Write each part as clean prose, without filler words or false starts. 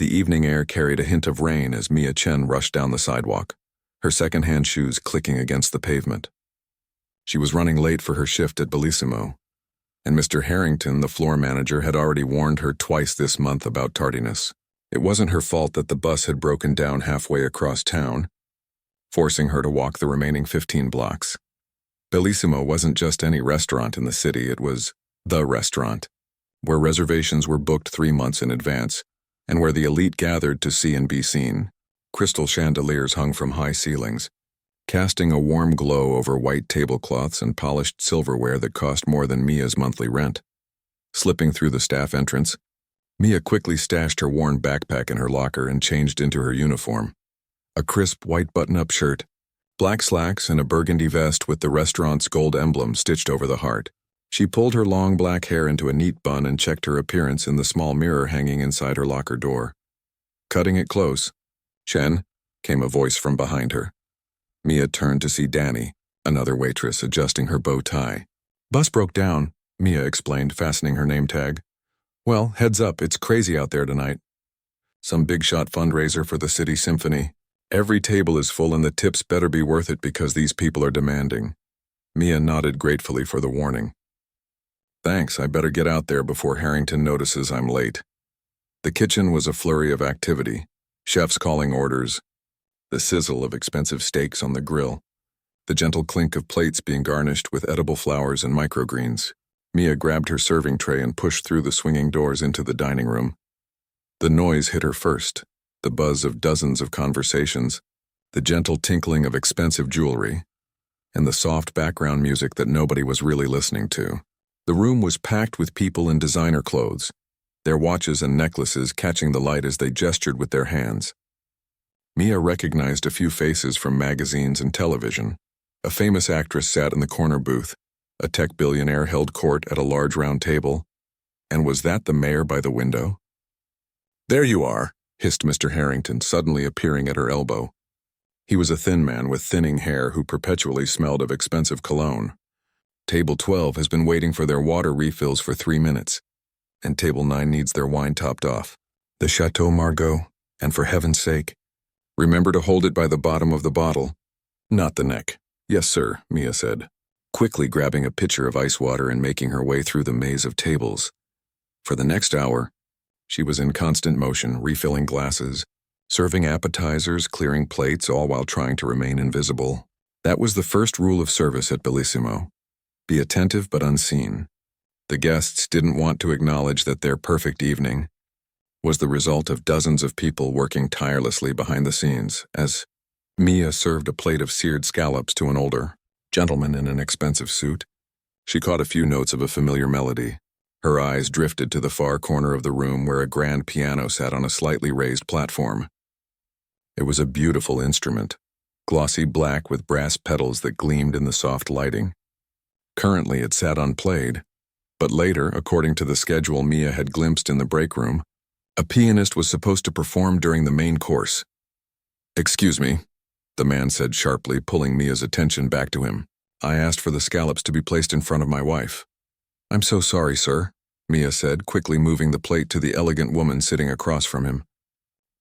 The evening air carried a hint of rain as Mia Chen rushed down the sidewalk, her second-hand shoes clicking against the pavement. She was running late for her shift at Bellissimo, and Mr. Harrington, the floor manager, had already warned her twice this month about tardiness. It wasn't her fault that the bus had broken down halfway across town, forcing her to walk the remaining 15 blocks. Bellissimo wasn't just any restaurant in the city, it was the restaurant, where reservations were booked 3 months in advance, and where the elite gathered to see and be seen. Crystal chandeliers hung from high ceilings, casting a warm glow over white tablecloths and polished silverware that cost more than Mia's monthly rent. Slipping through the staff entrance, Mia quickly stashed her worn backpack in her locker and changed into her uniform. A crisp white button-up shirt, black slacks, and a burgundy vest with the restaurant's gold emblem stitched over the heart. She pulled her long black hair into a neat bun and checked her appearance in the small mirror hanging inside her locker door. Cutting it close, "Chen," came a voice from behind her. Mia turned to see Danny, another waitress, adjusting her bow tie. "Bus broke down," Mia explained, fastening her name tag. "Well, heads up, it's crazy out there tonight. Some big-shot fundraiser for the city symphony. Every table is full and the tips better be worth it because these people are demanding." Mia nodded gratefully for the warning. "Thanks, I better get out there before Harrington notices I'm late." The kitchen was a flurry of activity, chefs calling orders, the sizzle of expensive steaks on the grill, the gentle clink of plates being garnished with edible flowers and microgreens. Mia grabbed her serving tray and pushed through the swinging doors into the dining room. The noise hit her first, the buzz of dozens of conversations, the gentle tinkling of expensive jewelry, and the soft background music that nobody was really listening to. The room was packed with people in designer clothes, their watches and necklaces catching the light as they gestured with their hands. Mia recognized a few faces from magazines and television. A famous actress sat in the corner booth, a tech billionaire held court at a large round table, and was that the mayor by the window? "There you are," hissed Mr. Harrington, suddenly appearing at her elbow. He was a thin man with thinning hair who perpetually smelled of expensive cologne. "Table 12 has been waiting for their water refills for 3 minutes, and Table 9 needs their wine topped off. The Chateau Margaux, and for heaven's sake, remember to hold it by the bottom of the bottle, not the neck." "Yes, sir," Mia said, quickly grabbing a pitcher of ice water and making her way through the maze of tables. For the next hour, she was in constant motion, refilling glasses, serving appetizers, clearing plates, all while trying to remain invisible. That was the first rule of service at Bellissimo. Be attentive but unseen. The guests didn't want to acknowledge that their perfect evening was the result of dozens of people working tirelessly behind the scenes, as Mia served a plate of seared scallops to an older gentleman in an expensive suit. She caught a few notes of a familiar melody. Her eyes drifted to the far corner of the room where a grand piano sat on a slightly raised platform. It was a beautiful instrument, glossy black with brass pedals that gleamed in the soft lighting. Currently it sat unplayed, but later, according to the schedule Mia had glimpsed in the break room, a pianist was supposed to perform during the main course. "Excuse me," the man said sharply, pulling Mia's attention back to him. "I asked for the scallops to be placed in front of my wife." "I'm so sorry, sir," Mia said, quickly moving the plate to the elegant woman sitting across from him.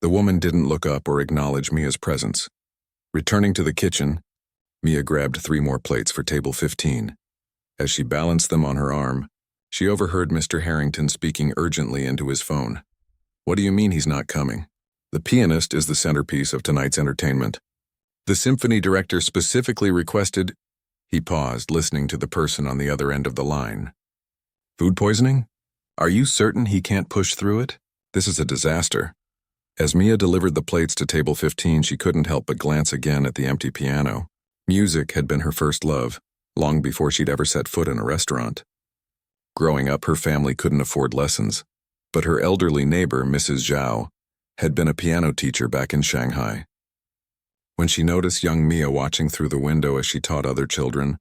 The woman didn't look up or acknowledge Mia's presence. Returning to the kitchen, Mia grabbed 3 more plates for table 15. As she balanced them on her arm, she overheard Mr. Harrington speaking urgently into his phone. "What do you mean he's not coming? The pianist is the centerpiece of tonight's entertainment. The symphony director specifically requested—" He paused, listening to the person on the other end of the line. "Food poisoning? Are you certain he can't push through it? This is a disaster." As Mia delivered the plates to table 15, she couldn't help but glance again at the empty piano. Music had been her first love, long before she'd ever set foot in a restaurant. Growing up, her family couldn't afford lessons, but her elderly neighbor, Mrs. Zhao, had been a piano teacher back in Shanghai. When she noticed young Mia watching through the window as she taught other children,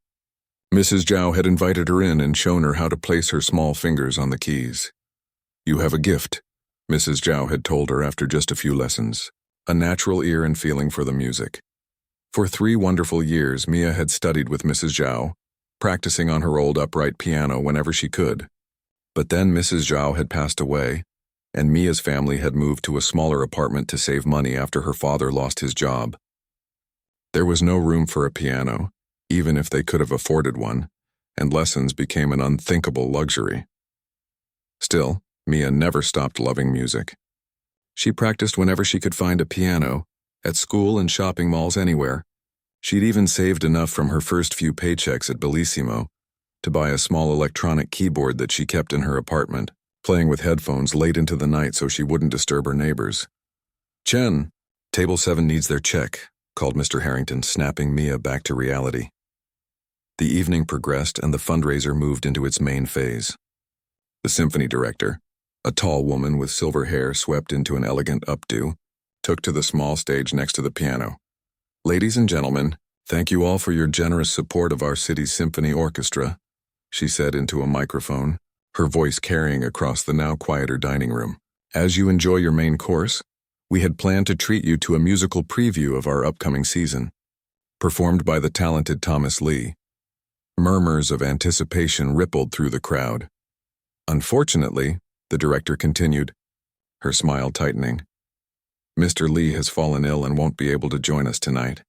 Mrs. Zhao had invited her in and shown her how to place her small fingers on the keys. "You have a gift," Mrs. Zhao had told her after just a few lessons, "a natural ear and feeling for the music." For 3 wonderful years, Mia had studied with Mrs. Zhao, practicing on her old upright piano whenever she could. But then Mrs. Zhao had passed away, and Mia's family had moved to a smaller apartment to save money after her father lost his job. There was no room for a piano, even if they could have afforded one, and lessons became an unthinkable luxury. Still, Mia never stopped loving music. She practiced whenever she could find a piano, at school and shopping malls anywhere. She'd even saved enough from her first few paychecks at Bellissimo to buy a small electronic keyboard that she kept in her apartment, playing with headphones late into the night so she wouldn't disturb her neighbors. "Chen, Table 7 needs their check," called Mr. Harrington, snapping Mia back to reality. The evening progressed and the fundraiser moved into its main phase. The symphony director, a tall woman with silver hair swept into an elegant updo, took to the small stage next to the piano. "Ladies and gentlemen, thank you all for your generous support of our city's symphony orchestra," she said into a microphone, her voice carrying across the now quieter dining room. "As you enjoy your main course, we had planned to treat you to a musical preview of our upcoming season, performed by the talented Thomas Lee." Murmurs of anticipation rippled through the crowd. "Unfortunately," the director continued, her smile tightening, "Mr. Lee has fallen ill and won't be able to join us tonight."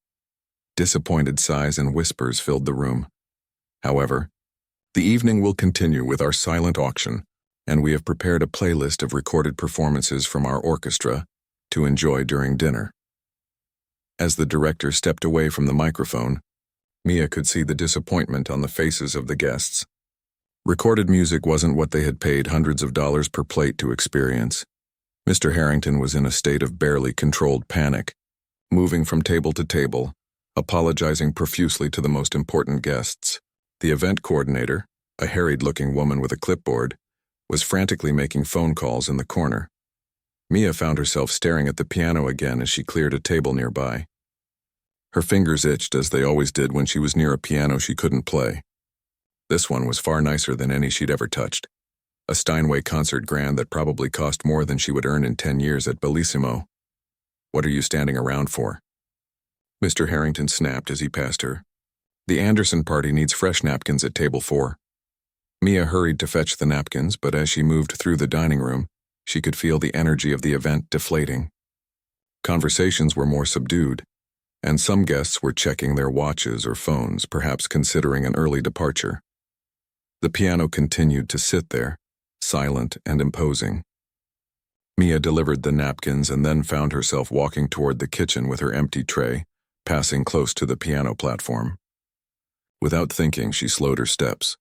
Disappointed sighs and whispers filled the room. However, the evening will continue with our silent auction, and we have prepared a playlist of recorded performances from our orchestra to enjoy during dinner. As the director stepped away from the microphone, Mia could see the disappointment on the faces of the guests. Recorded music wasn't what they had paid hundreds of dollars per plate to experience. Mr. Harrington was in a state of barely controlled panic, moving from table to table, apologizing profusely to the most important guests. The event coordinator, a harried-looking woman with a clipboard, was frantically making phone calls in the corner. Mia found herself staring at the piano again as she cleared a table nearby. Her fingers itched as they always did when she was near a piano she couldn't play. This one was far nicer than any she'd ever touched. A Steinway concert grand that probably cost more than she would earn in 10 years at Bellissimo. "What are you standing around for?" Mr. Harrington snapped as he passed her. "The Anderson party needs fresh napkins at table 4. Mia hurried to fetch the napkins, but as she moved through the dining room, she could feel the energy of the event deflating. Conversations were more subdued, and some guests were checking their watches or phones, perhaps considering an early departure. The piano continued to sit there, silent and imposing. Mia delivered the napkins and then found herself walking toward the kitchen with her empty tray, passing close to the piano platform. Without thinking, she slowed her steps,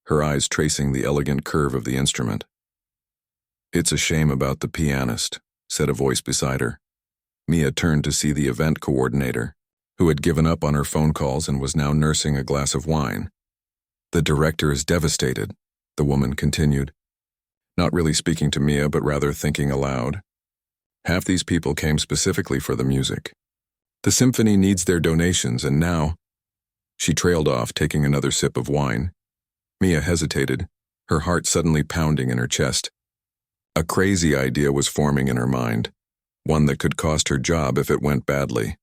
her eyes tracing the elegant curve of the instrument. "It's a shame about the pianist," said a voice beside her. Mia turned to see the event coordinator, who had given up on her phone calls and was now nursing a glass of wine. "The director is devastated," the woman continued, not really speaking to Mia but rather thinking aloud. "Half these people came specifically for the music. The symphony needs their donations, and now—" She trailed off, taking another sip of wine. Mia hesitated, her heart suddenly pounding in her chest. A crazy idea was forming in her mind, one that could cost her job if it went badly.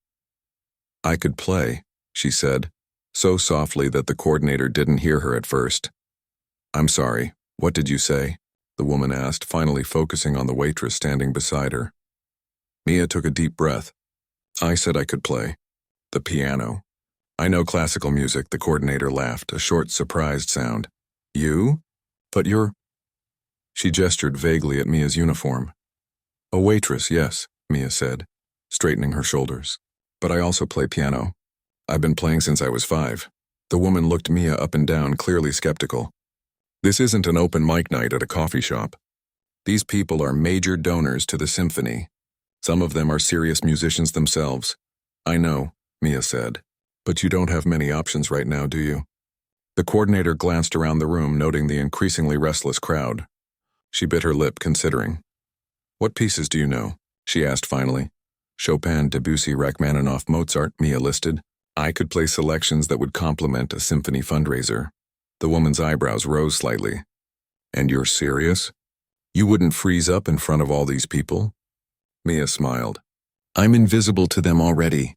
"I could play," she said, so softly that the coordinator didn't hear her at first. "I'm sorry, what did you say?" the woman asked, finally focusing on the waitress standing beside her. Mia took a deep breath. "I said I could play. The piano. I know classical music," the coordinator laughed, a short, surprised sound. "You? But you're—" She gestured vaguely at Mia's uniform. "A waitress, yes," Mia said, straightening her shoulders. "But I also play piano. I've been playing since I was 5. The woman looked Mia up and down, clearly skeptical. "This isn't an open mic night at a coffee shop. These people are major donors to the symphony. Some of them are serious musicians themselves." "I know," Mia said, "but you don't have many options right now, do you?" The coordinator glanced around the room, noting the increasingly restless crowd. She bit her lip, considering. "What pieces do you know?" she asked finally. "Chopin, Debussy, Rachmaninoff, Mozart," Mia listed. "I could play selections that would complement a symphony fundraiser." The woman's eyebrows rose slightly. "And you're serious? You wouldn't freeze up in front of all these people?" Mia smiled. "I'm invisible to them already.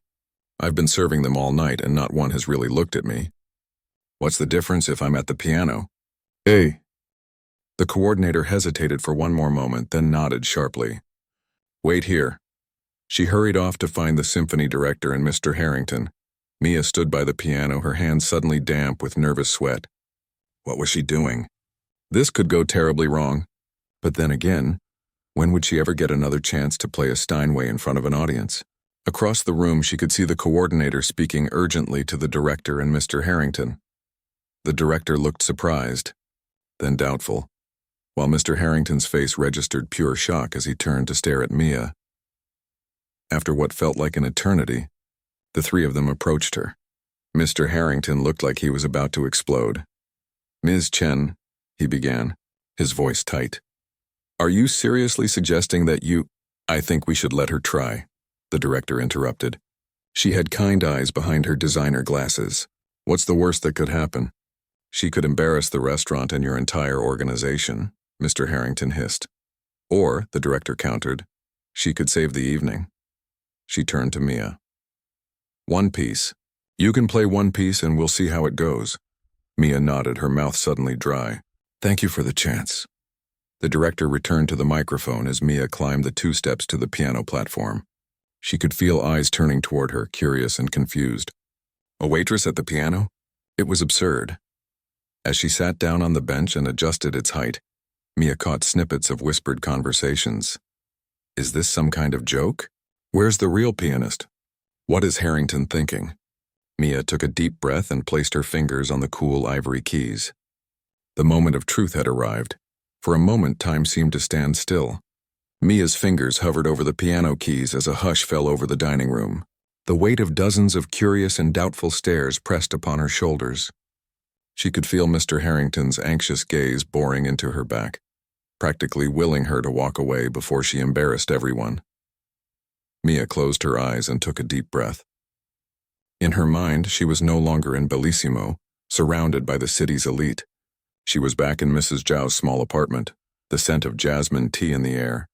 I've been serving them all night and not one has really looked at me. What's the difference if I'm at the piano?" "Hey!" The coordinator hesitated for one more moment, then nodded sharply. "Wait here." She hurried off to find the symphony director and Mr. Harrington. Mia stood by the piano, her hands suddenly damp with nervous sweat. What was she doing? This could go terribly wrong. But then again, when would she ever get another chance to play a Steinway in front of an audience? Across the room, she could see the coordinator speaking urgently to the director and Mr. Harrington. The director looked surprised, then doubtful, while Mr. Harrington's face registered pure shock as he turned to stare at Mia. After what felt like an eternity, the three of them approached her. Mr. Harrington looked like he was about to explode. "Ms. Chen," he began, his voice tight. "Are you seriously suggesting that you—" "I think we should let her try," the director interrupted. She had kind eyes behind her designer glasses. "What's the worst that could happen?" "She could embarrass the restaurant and your entire organization," Mr. Harrington hissed. "Or," the director countered, "she could save the evening." She turned to Mia. "One piece. You can play one piece and we'll see how it goes." Mia nodded, her mouth suddenly dry. "Thank you for the chance." The director returned to the microphone as Mia climbed the 2 steps to the piano platform. She could feel eyes turning toward her, curious and confused. A waitress at the piano? It was absurd. As she sat down on the bench and adjusted its height, Mia caught snippets of whispered conversations. Is this some kind of joke? Where's the real pianist? What is Harrington thinking? Mia took a deep breath and placed her fingers on the cool ivory keys. The moment of truth had arrived. For a moment, time seemed to stand still. Mia's fingers hovered over the piano keys as a hush fell over the dining room. The weight of dozens of curious and doubtful stares pressed upon her shoulders. She could feel Mr. Harrington's anxious gaze boring into her back, practically willing her to walk away before she embarrassed everyone. Mia closed her eyes and took a deep breath. In her mind, she was no longer in Bellissimo, surrounded by the city's elite. She was back in Mrs. Zhao's small apartment, the scent of jasmine tea in the air,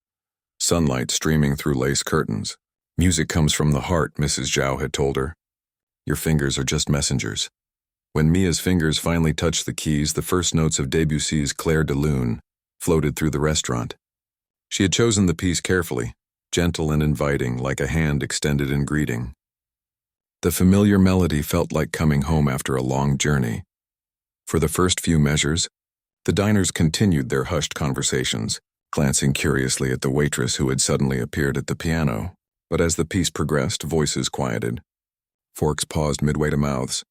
sunlight streaming through lace curtains. "Music comes from the heart," Mrs. Zhao had told her. "Your fingers are just messengers." When Mia's fingers finally touched the keys, the first notes of Debussy's Clair de Lune floated through the restaurant. She had chosen the piece carefully, gentle and inviting, like a hand extended in greeting. The familiar melody felt like coming home after a long journey. For the first few measures, the diners continued their hushed conversations, glancing curiously at the waitress who had suddenly appeared at the piano. But as the piece progressed, voices quieted. Forks paused midway to mouths.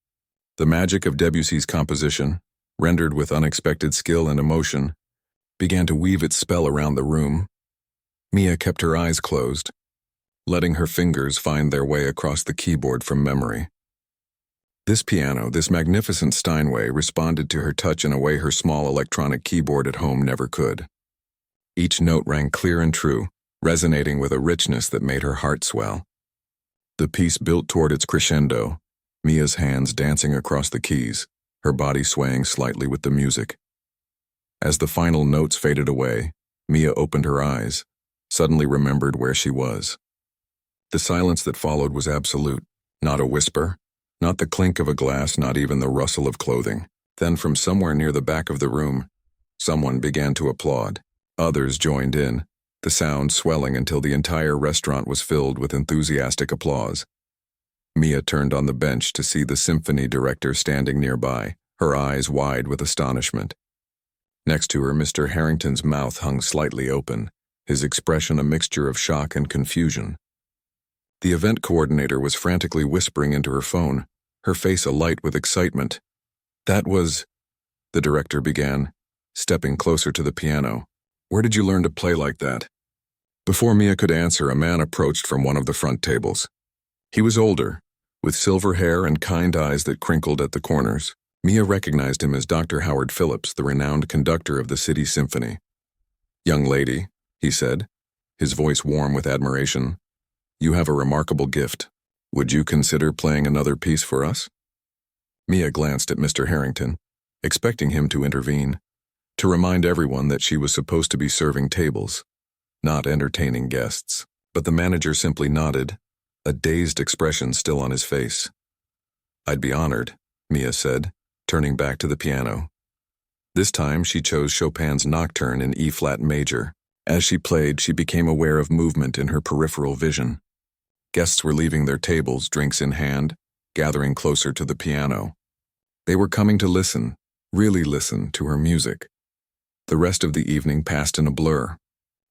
The magic of Debussy's composition, rendered with unexpected skill and emotion, began to weave its spell around the room. Mia kept her eyes closed, letting her fingers find their way across the keyboard from memory. This piano, this magnificent Steinway, responded to her touch in a way her small electronic keyboard at home never could. Each note rang clear and true, resonating with a richness that made her heart swell. The piece built toward its crescendo, Mia's hands dancing across the keys, her body swaying slightly with the music. As the final notes faded away, Mia opened her eyes, suddenly remembered where she was. The silence that followed was absolute, not a whisper, not the clink of a glass, not even the rustle of clothing. Then from somewhere near the back of the room, someone began to applaud. Others joined in, the sound swelling until the entire restaurant was filled with enthusiastic applause. Mia turned on the bench to see the symphony director standing nearby, her eyes wide with astonishment. Next to her, Mr. Harrington's mouth hung slightly open, his expression a mixture of shock and confusion. The event coordinator was frantically whispering into her phone, her face alight with excitement. "That was—" the director began, stepping closer to the piano. "Where did you learn to play like that?" Before Mia could answer, a man approached from one of the front tables. He was older, with silver hair and kind eyes that crinkled at the corners. Mia recognized him as Dr. Howard Phillips, the renowned conductor of the City Symphony. "Young lady," he said, his voice warm with admiration, "you have a remarkable gift. Would you consider playing another piece for us?" Mia glanced at Mr. Harrington, expecting him to intervene, to remind everyone that she was supposed to be serving tables, not entertaining guests. But the manager simply nodded, a dazed expression still on his face. "I'd be honored," Mia said, turning back to the piano. This time, she chose Chopin's Nocturne in E-flat major. As she played, she became aware of movement in her peripheral vision. Guests were leaving their tables, drinks in hand, gathering closer to the piano. They were coming to listen, really listen, to her music. The rest of the evening passed in a blur.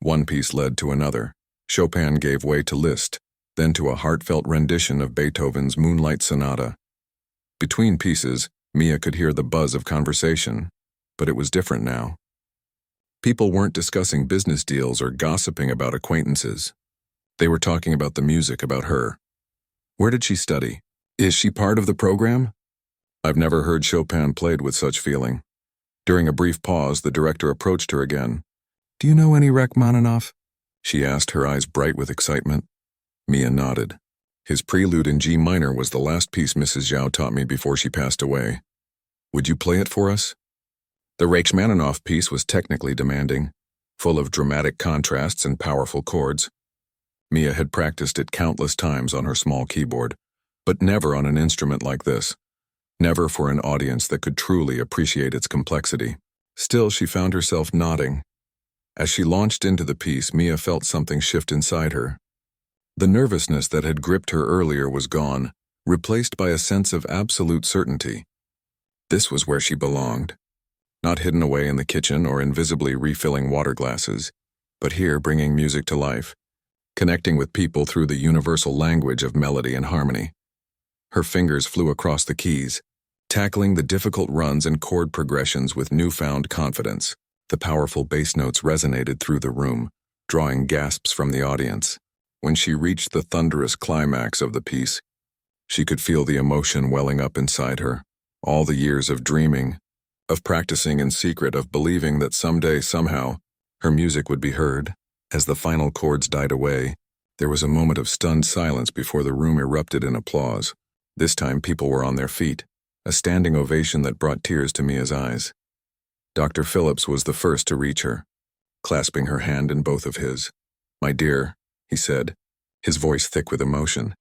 One piece led to another. Chopin gave way to Liszt, then to a heartfelt rendition of Beethoven's Moonlight Sonata. Between pieces, Mia could hear the buzz of conversation, but it was different now. People weren't discussing business deals or gossiping about acquaintances. They were talking about the music, about her. Where did she study? Is she part of the program? I've never heard Chopin played with such feeling. During a brief pause, the director approached her again. "Do you know any Rachmaninoff?" she asked, her eyes bright with excitement. Mia nodded. His prelude in G minor was the last piece Mrs. Zhao taught me before she passed away. Would you play it for us? The Rachmaninoff piece was technically demanding, full of dramatic contrasts and powerful chords. Mia had practiced it countless times on her small keyboard, but never on an instrument like this. Never for an audience that could truly appreciate its complexity. Still, she found herself nodding. As she launched into the piece, Mia felt something shift inside her. The nervousness that had gripped her earlier was gone, replaced by a sense of absolute certainty. This was where she belonged. Not hidden away in the kitchen or invisibly refilling water glasses, but here bringing music to life, connecting with people through the universal language of melody and harmony. Her fingers flew across the keys, tackling the difficult runs and chord progressions with newfound confidence. The powerful bass notes resonated through the room, drawing gasps from the audience. When she reached the thunderous climax of the piece, she could feel the emotion welling up inside her. All the years of dreaming, of practicing in secret, of believing that someday, somehow, her music would be heard. As the final chords died away, there was a moment of stunned silence before the room erupted in applause. This time people were on their feet, a standing ovation that brought tears to Mia's eyes. Dr. Phillips was the first to reach her, clasping her hand in both of his. "My dear," he said, his voice thick with emotion.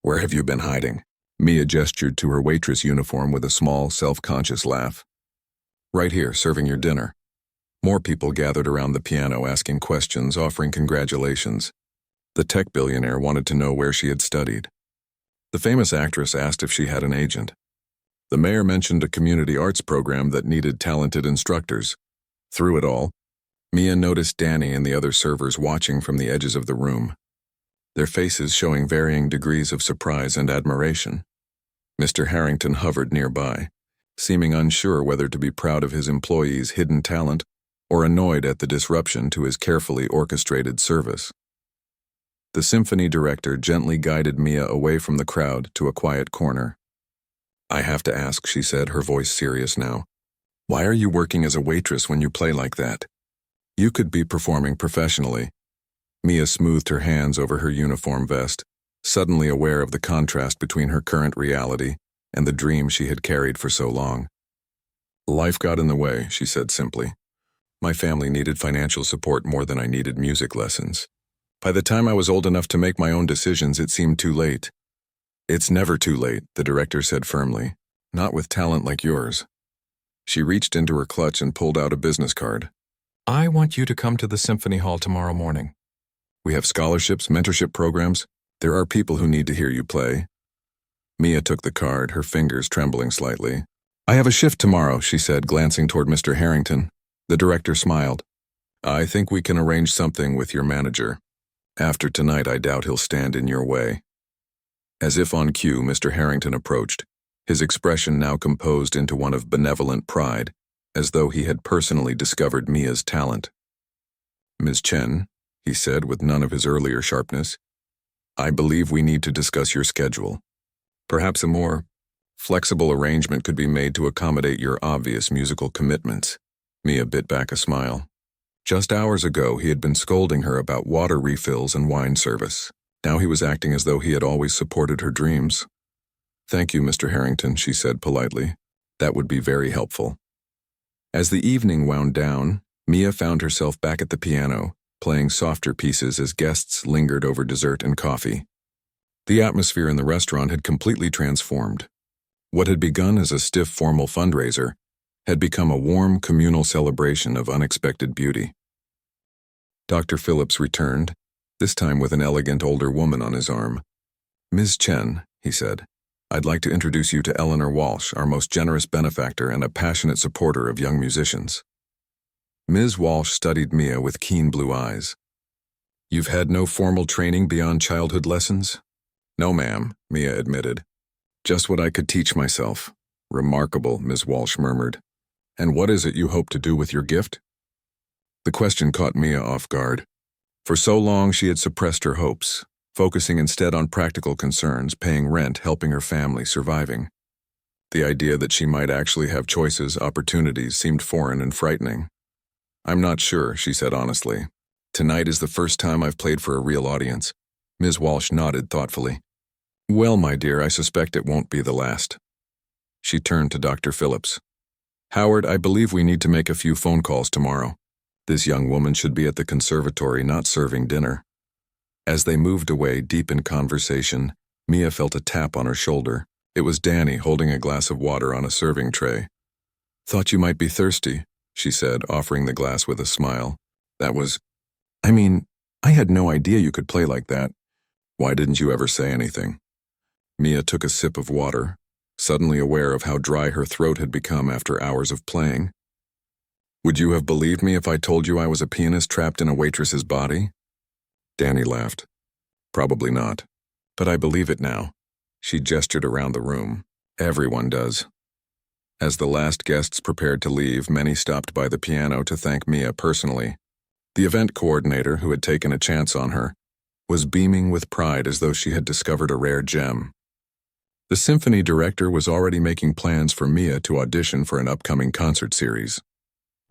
"Where have you been hiding?" Mia gestured to her waitress uniform with a small, self-conscious laugh. "Right here, serving your dinner." More people gathered around the piano, asking questions, offering congratulations. The tech billionaire wanted to know where she had studied. The famous actress asked if she had an agent. The mayor mentioned a community arts program that needed talented instructors. Through it all, Mia noticed Danny and the other servers watching from the edges of the room, their faces showing varying degrees of surprise and admiration. Mr. Harrington hovered nearby, seeming unsure whether to be proud of his employees' hidden talent or annoyed at the disruption to his carefully orchestrated service. The symphony director gently guided Mia away from the crowd to a quiet corner. "I have to ask," she said, her voice serious now. "Why are you working as a waitress when you play like that? You could be performing professionally." Mia smoothed her hands over her uniform vest, suddenly aware of the contrast between her current reality and the dream she had carried for so long. "Life got in the way," she said simply. "My family needed financial support more than I needed music lessons. By the time I was old enough to make my own decisions, it seemed too late." "It's never too late," the director said firmly. "Not with talent like yours." She reached into her clutch and pulled out a business card. "I want you to come to the Symphony Hall tomorrow morning. We have scholarships, mentorship programs. There are people who need to hear you play." Mia took the card, her fingers trembling slightly. "I have a shift tomorrow," she said, glancing toward Mr. Harrington. The director smiled. "I think we can arrange something with your manager. After tonight, I doubt he'll stand in your way." As if on cue, Mr. Harrington approached, his expression now composed into one of benevolent pride, as though he had personally discovered Mia's talent. "Ms. Chen," he said with none of his earlier sharpness, "I believe we need to discuss your schedule. Perhaps a more flexible arrangement could be made to accommodate your obvious musical commitments." Mia bit back a smile. Just hours ago, he had been scolding her about water refills and wine service. Now he was acting as though he had always supported her dreams. "Thank you, Mr. Harrington," she said politely. "That would be very helpful." As the evening wound down, Mia found herself back at the piano, playing softer pieces as guests lingered over dessert and coffee. The atmosphere in the restaurant had completely transformed. What had begun as a stiff formal fundraiser had become a warm, communal celebration of unexpected beauty. Dr. Phillips returned, this time with an elegant older woman on his arm. "Ms. Chen," he said, "I'd like to introduce you to Eleanor Walsh, our most generous benefactor and a passionate supporter of young musicians." Ms. Walsh studied Mia with keen blue eyes. "You've had no formal training beyond childhood lessons?" "No, ma'am," Mia admitted. "Just what I could teach myself." "Remarkable," Ms. Walsh murmured. "And what is it you hope to do with your gift?" The question caught Mia off guard. For so long she had suppressed her hopes, focusing instead on practical concerns, paying rent, helping her family, surviving. The idea that she might actually have choices, opportunities, seemed foreign and frightening. "I'm not sure," she said honestly. "Tonight is the first time I've played for a real audience." Ms. Walsh nodded thoughtfully. "Well, my dear, I suspect it won't be the last." She turned to Dr. Phillips. "Howard, I believe we need to make a few phone calls tomorrow. This young woman should be at the conservatory, not serving dinner." As they moved away, deep in conversation, Mia felt a tap on her shoulder. It was Danny holding a glass of water on a serving tray. "Thought you might be thirsty," she said, offering the glass with a smile. I had no idea you could play like that. Why didn't you ever say anything?" Mia took a sip of water, suddenly aware of how dry her throat had become after hours of playing. "Would you have believed me if I told you I was a pianist trapped in a waitress's body?" Danny laughed. "Probably not. But I believe it now." She gestured around the room. "Everyone does." As the last guests prepared to leave, many stopped by the piano to thank Mia personally. The event coordinator, who had taken a chance on her, was beaming with pride as though she had discovered a rare gem. The symphony director was already making plans for Mia to audition for an upcoming concert series.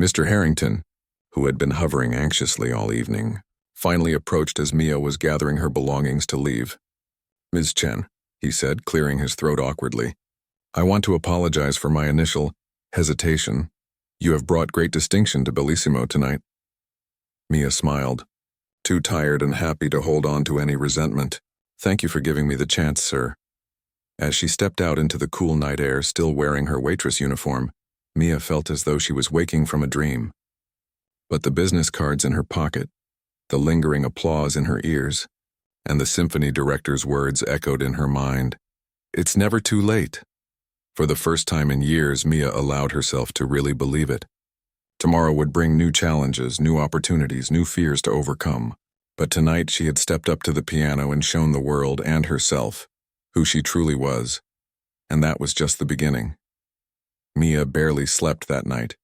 Mr. Harrington, who had been hovering anxiously all evening, finally approached as Mia was gathering her belongings to leave. "Ms. Chen," he said, clearing his throat awkwardly, "I want to apologize for my initial hesitation. You have brought great distinction to Bellissimo tonight." Mia smiled. "Too tired and happy to hold on to any resentment. Thank you for giving me the chance, sir." As she stepped out into the cool night air, still wearing her waitress uniform, Mia felt as though she was waking from a dream. But the business cards in her pocket, the lingering applause in her ears, and the symphony director's words echoed in her mind. It's never too late. For the first time in years, Mia allowed herself to really believe it. Tomorrow would bring new challenges, new opportunities, new fears to overcome. But tonight she had stepped up to the piano and shown the world and herself who she truly was. And that was just the beginning. Mia barely slept that night.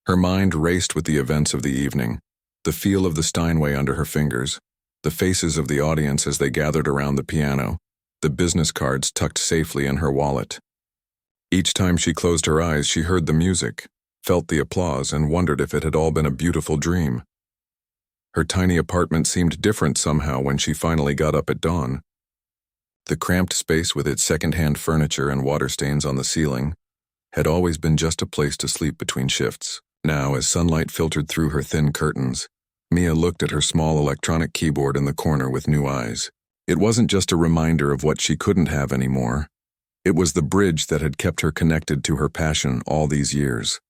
Her mind raced with the events of the evening, the feel of the Steinway under her fingers, the faces of the audience as they gathered around the piano, the business cards tucked safely in her wallet. Each time she closed her eyes, she heard the music, felt the applause, and wondered if it had all been a beautiful dream. Her tiny apartment seemed different somehow when she finally got up at dawn. The cramped space with its second-hand furniture and water stains on the ceiling had always been just a place to sleep between shifts. Now, as sunlight filtered through her thin curtains, Mia looked at her small electronic keyboard in the corner with new eyes. It wasn't just a reminder of what she couldn't have anymore. It was the bridge that had kept her connected to her passion all these years.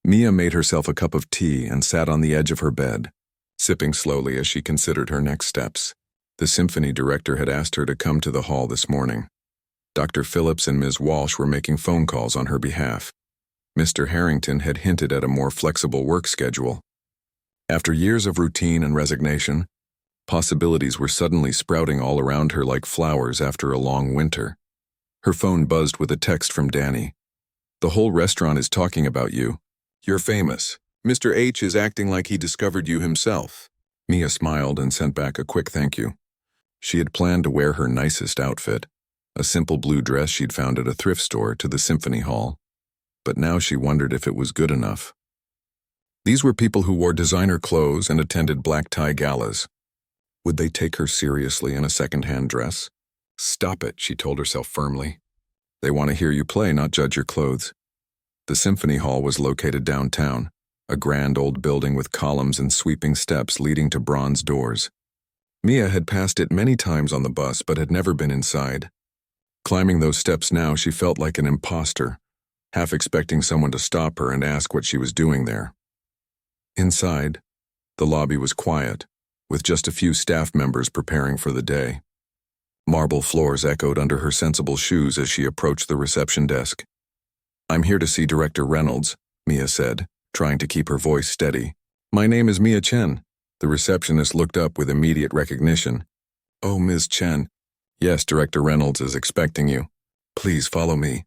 Mia made herself a cup of tea and sat on the edge of her bed, sipping slowly as she considered her next steps. The symphony director had asked her to come to the hall this morning. Dr. Phillips and Ms. Walsh were making phone calls on her behalf. Mr. Harrington had hinted at a more flexible work schedule. After years of routine and resignation, possibilities were suddenly sprouting all around her like flowers after a long winter. Her phone buzzed with a text from Danny. "The whole restaurant is talking about you. You're famous. Mr. H is acting like he discovered you himself." Mia smiled and sent back a quick thank you. She had planned to wear her nicest outfit, a simple blue dress she'd found at a thrift store, to the symphony hall. But now she wondered if it was good enough. These were people who wore designer clothes and attended black tie galas. Would they take her seriously in a second-hand dress? "Stop it," she told herself firmly. "They want to hear you play, not judge your clothes." The symphony hall was located downtown, a grand old building with columns and sweeping steps leading to bronze doors. Mia had passed it many times on the bus but had never been inside. Climbing those steps now, she felt like an imposter, half expecting someone to stop her and ask what she was doing there. Inside, the lobby was quiet, with just a few staff members preparing for the day. Marble floors echoed under her sensible shoes as she approached the reception desk. "I'm here to see Director Reynolds," Mia said, trying to keep her voice steady. "My name is Mia Chen." The receptionist looked up with immediate recognition. "Oh, Ms. Chen. Yes, Director Reynolds is expecting you. Please follow me."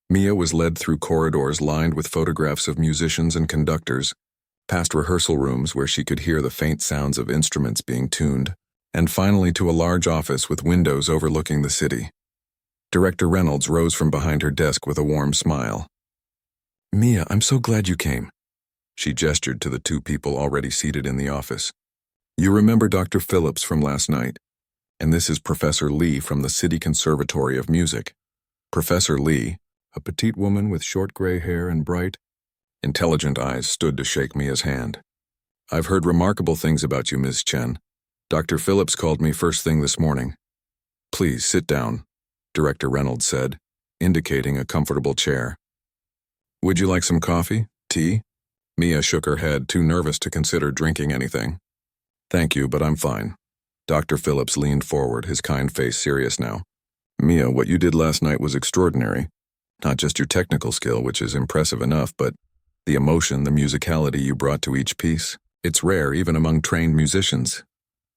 Mia was led through corridors lined with photographs of musicians and conductors, past rehearsal rooms where she could hear the faint sounds of instruments being tuned, and finally to a large office with windows overlooking the city. Director Reynolds rose from behind her desk with a warm smile. "Mia, I'm so glad you came." She gestured to the two people already seated in the office. "You remember Dr. Phillips from last night, and this is Professor Lee from the City Conservatory of Music." Professor Lee, a petite woman with short gray hair and bright, intelligent eyes, stood to shake Mia's hand. "I've heard remarkable things about you, Ms. Chen. Dr. Phillips called me first thing this morning." "Please sit down," Director Reynolds said, indicating a comfortable chair. "Would you like some coffee? Tea?" Mia shook her head, too nervous to consider drinking anything. "Thank you, but I'm fine." Dr. Phillips leaned forward, his kind face serious now. "Mia, what you did last night was extraordinary. Not just your technical skill, which is impressive enough, but the emotion, the musicality you brought to each piece. It's rare, even among trained musicians."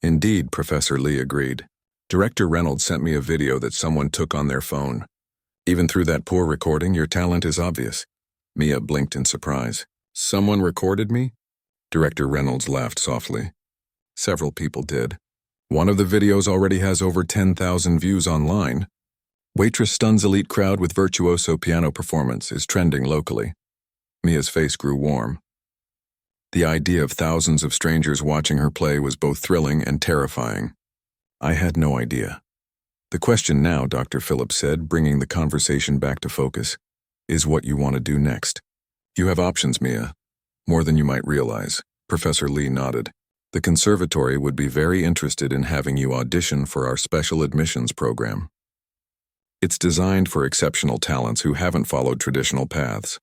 "Indeed," Professor Lee agreed. "Director Reynolds sent me a video that someone took on their phone. Even through that poor recording, your talent is obvious." Mia blinked in surprise. "Someone recorded me?" Director Reynolds laughed softly. "Several people did. One of the videos already has over 10,000 views online. Waitress stuns elite crowd with virtuoso piano performance is trending locally." Mia's face grew warm. The idea of thousands of strangers watching her play was both thrilling and terrifying. "I had no idea." "The question now," Dr. Phillips said, bringing the conversation back to focus, "is what you want to do next. You have options, Mia. More than you might realize." Professor Lee nodded. "The conservatory would be very interested in having you audition for our special admissions program. It's designed for exceptional talents who haven't followed traditional paths.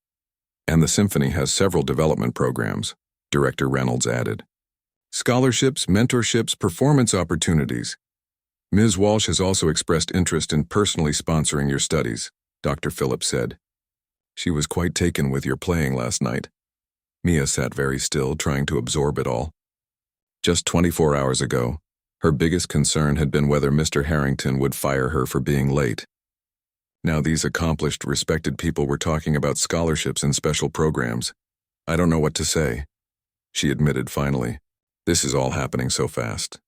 And the symphony has several development programs," Director Reynolds added. "Scholarships, mentorships, performance opportunities. Ms. Walsh has also expressed interest in personally sponsoring your studies," Dr. Phillips said. "She was quite taken with your playing last night." Mia sat very still, trying to absorb it all. Just 24 hours ago, her biggest concern had been whether Mr. Harrington would fire her for being late. Now these accomplished, respected people were talking about scholarships and special programs. "I don't know what to say," she admitted finally. "This is all happening so fast."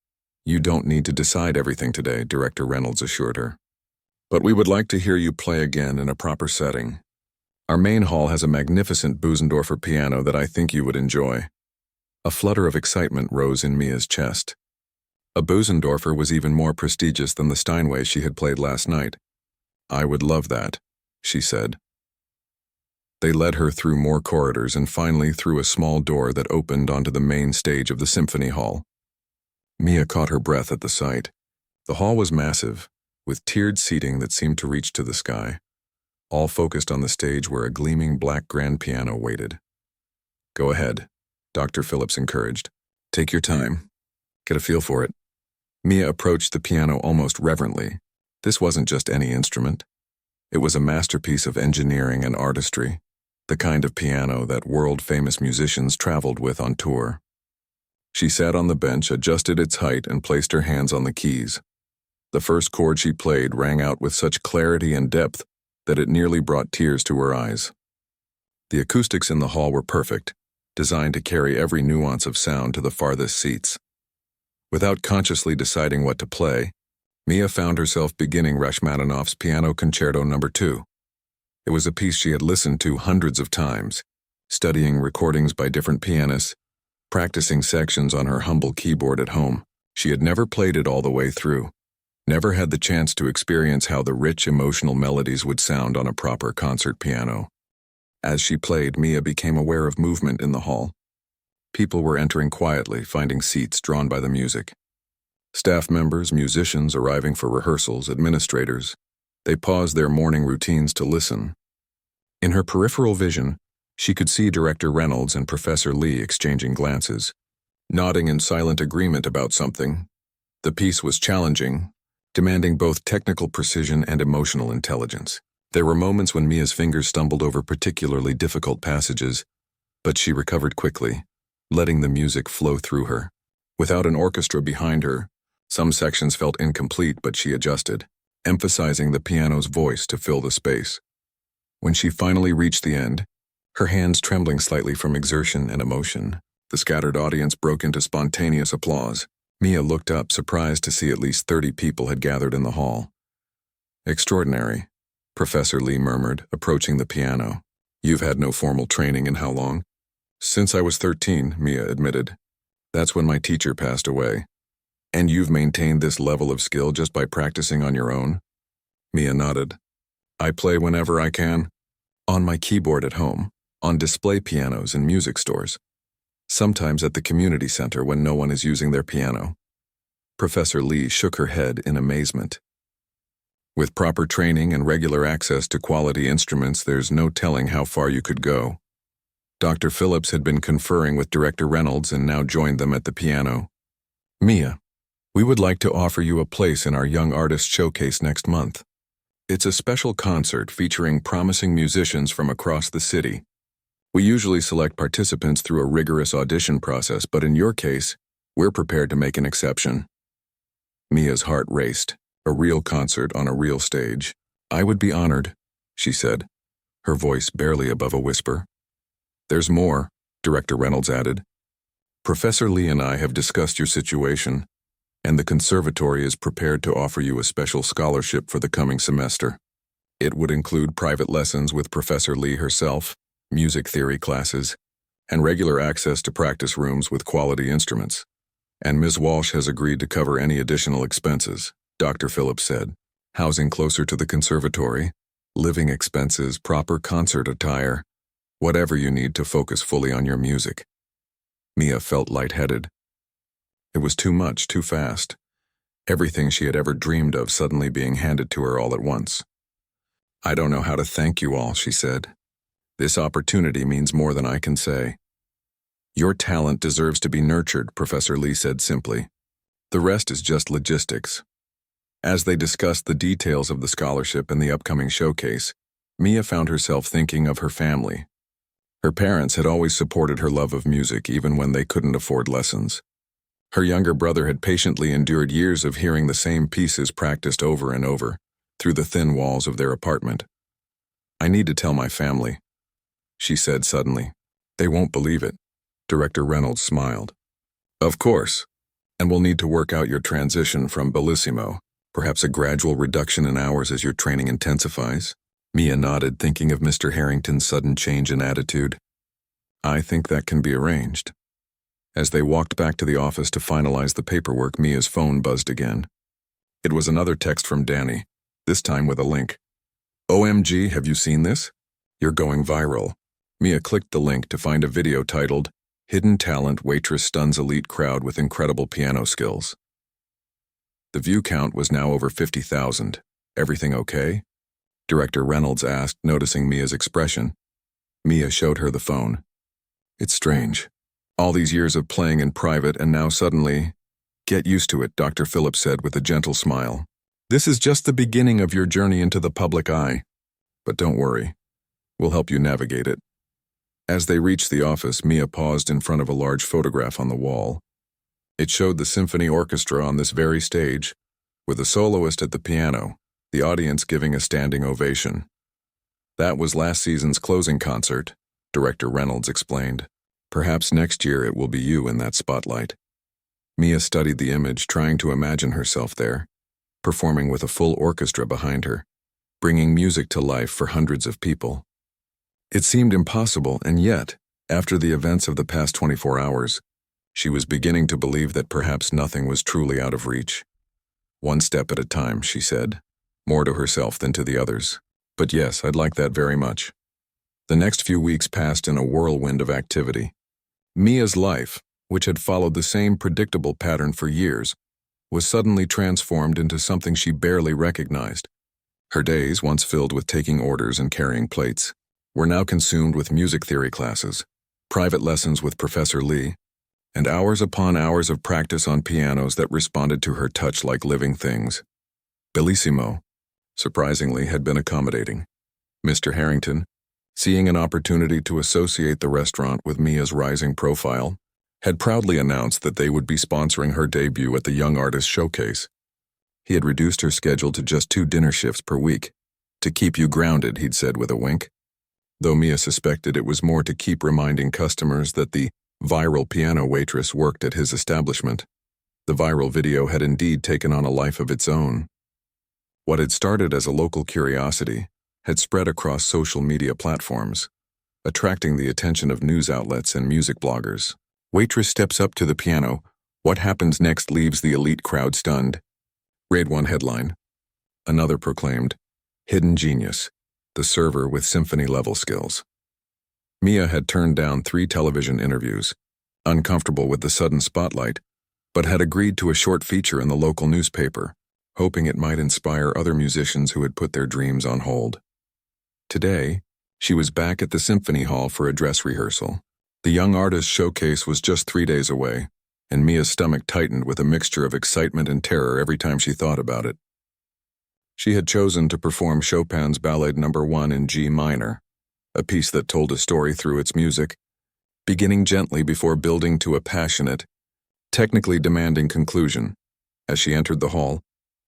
"You don't need to decide everything today," Director Reynolds assured her. "But we would like to hear you play again in a proper setting. Our main hall has a magnificent Bösendorfer piano that I think you would enjoy." A flutter of excitement rose in Mia's chest. A Bösendorfer was even more prestigious than the Steinway she had played last night. "I would love that," she said. They led her through more corridors and finally through a small door that opened onto the main stage of the symphony hall. Mia caught her breath at the sight. The hall was massive, with tiered seating that seemed to reach to the sky, all focused on the stage where a gleaming black grand piano waited. "Go ahead," Dr. Phillips encouraged. "Take your time. Get a feel for it." Mia approached the piano almost reverently. This wasn't just any instrument. It was a masterpiece of engineering and artistry, the kind of piano that world-famous musicians traveled with on tour. She sat on the bench, adjusted its height, and placed her hands on the keys. The first chord she played rang out with such clarity and depth that it nearly brought tears to her eyes. The acoustics in the hall were perfect, designed to carry every nuance of sound to the farthest seats. Without consciously deciding what to play, Mia found herself beginning Rachmaninoff's Piano Concerto No. 2. It was a piece she had listened to hundreds of times, studying recordings by different pianists, practicing sections on her humble keyboard at home. She had never played it all the way through, never had the chance to experience how the rich emotional melodies would sound on a proper concert piano. As she played, Mia became aware of movement in the hall. People were entering quietly, finding seats drawn by the music. Staff members, musicians arriving for rehearsals, administrators. They paused their morning routines to listen. In her peripheral vision, she could see Director Reynolds and Professor Lee exchanging glances, nodding in silent agreement about something. The piece was challenging, demanding both technical precision and emotional intelligence. There were moments when Mia's fingers stumbled over particularly difficult passages, but she recovered quickly, letting the music flow through her. Without an orchestra behind her, some sections felt incomplete, but she adjusted, emphasizing the piano's voice to fill the space. When she finally reached the end, her hands trembling slightly from exertion and emotion, the scattered audience broke into spontaneous applause. Mia looked up, surprised to see at least 30 people had gathered in the hall. "Extraordinary," Professor Lee murmured, approaching the piano. "You've had no formal training in how long?" "Since I was 13, Mia admitted. "That's when my teacher passed away." "And you've maintained this level of skill just by practicing on your own?" Mia nodded. "I play whenever I can. On my keyboard at home, on display pianos in music stores. Sometimes at the community center when no one is using their piano." Professor Lee shook her head in amazement. "With proper training and regular access to quality instruments, there's no telling how far you could go." Dr. Phillips had been conferring with Director Reynolds and now joined them at the piano. "Mia, we would like to offer you a place in our Young Artist Showcase next month. It's a special concert featuring promising musicians from across the city. We usually select participants through a rigorous audition process, but in your case, we're prepared to make an exception." Mia's heart raced. A real concert on a real stage. "I would be honored," she said, her voice barely above a whisper. "There's more," Director Reynolds added. "Professor Lee and I have discussed your situation, and the conservatory is prepared to offer you a special scholarship for the coming semester. It would include private lessons with Professor Lee herself, music theory classes, and regular access to practice rooms with quality instruments. And Ms. Walsh has agreed to cover any additional expenses," Dr. Phillips said. "Housing closer to the conservatory, living expenses, proper concert attire, whatever you need to focus fully on your music." Mia felt lightheaded. It was too much, too fast. Everything she had ever dreamed of suddenly being handed to her all at once. "I don't know how to thank you all," she said. "This opportunity means more than I can say." "Your talent deserves to be nurtured," Professor Lee said simply. "The rest is just logistics." As they discussed the details of the scholarship and the upcoming showcase, Mia found herself thinking of her family. Her parents had always supported her love of music even when they couldn't afford lessons. Her younger brother had patiently endured years of hearing the same pieces practiced over and over, through the thin walls of their apartment. "I need to tell my family," she said suddenly. "They won't believe it." Director Reynolds smiled. "Of course. And we'll need to work out your transition from bellissimo, perhaps a gradual reduction in hours as your training intensifies." Mia nodded, thinking of Mr. Harrington's sudden change in attitude. "I think that can be arranged." As they walked back to the office to finalize the paperwork, Mia's phone buzzed again. It was another text from Danny, this time with a link. "OMG, have you seen this? You're going viral." Mia clicked the link to find a video titled, "Hidden Talent Waitress Stuns Elite Crowd with Incredible Piano Skills." The view count was now over 50,000. "Everything okay?" Director Reynolds asked, noticing Mia's expression. Mia showed her the phone. "It's strange. All these years of playing in private and now suddenly—" "Get used to it," Dr. Phillips said with a gentle smile. "This is just the beginning of your journey into the public eye. But don't worry. We'll help you navigate it." As they reached the office, Mia paused in front of a large photograph on the wall. It showed the symphony orchestra on this very stage, with a soloist at the piano, the audience giving a standing ovation. "That was last season's closing concert," Director Reynolds explained. "Perhaps next year it will be you in that spotlight." Mia studied the image, trying to imagine herself there, performing with a full orchestra behind her, bringing music to life for hundreds of people. It seemed impossible, and yet, after the events of the past 24 hours, she was beginning to believe that perhaps nothing was truly out of reach. "One step at a time," she said, more to herself than to the others. "But yes, I'd like that very much." The next few weeks passed in a whirlwind of activity. Mia's life, which had followed the same predictable pattern for years, was suddenly transformed into something she barely recognized. Her days, once filled with taking orders and carrying plates, were now consumed with music theory classes, private lessons with Professor Lee, and hours upon hours of practice on pianos that responded to her touch like living things. Bellissimo, surprisingly, had been accommodating. Mr. Harrington, seeing an opportunity to associate the restaurant with Mia's rising profile, had proudly announced that they would be sponsoring her debut at the Young Artist Showcase. He had reduced her schedule to just 2 dinner shifts per week. To keep you grounded, he'd said with a wink. Though Mia suspected it was more to keep reminding customers that the viral piano waitress worked at his establishment. The viral video had indeed taken on a life of its own. What had started as a local curiosity had spread across social media platforms, attracting the attention of news outlets and music bloggers. Waitress steps up to the piano. What happens next leaves the elite crowd stunned. Read one headline. Another proclaimed, "Hidden genius, the server with symphony-level skills." Mia had turned down 3 television interviews, uncomfortable with the sudden spotlight, but had agreed to a short feature in the local newspaper, hoping it might inspire other musicians who had put their dreams on hold. Today, she was back at the Symphony Hall for a dress rehearsal. The Young Artist Showcase was just 3 days away, and Mia's stomach tightened with a mixture of excitement and terror every time she thought about it. She had chosen to perform Chopin's Ballade No. 1 in G minor, a piece that told a story through its music, beginning gently before building to a passionate, technically demanding conclusion. As she entered the hall,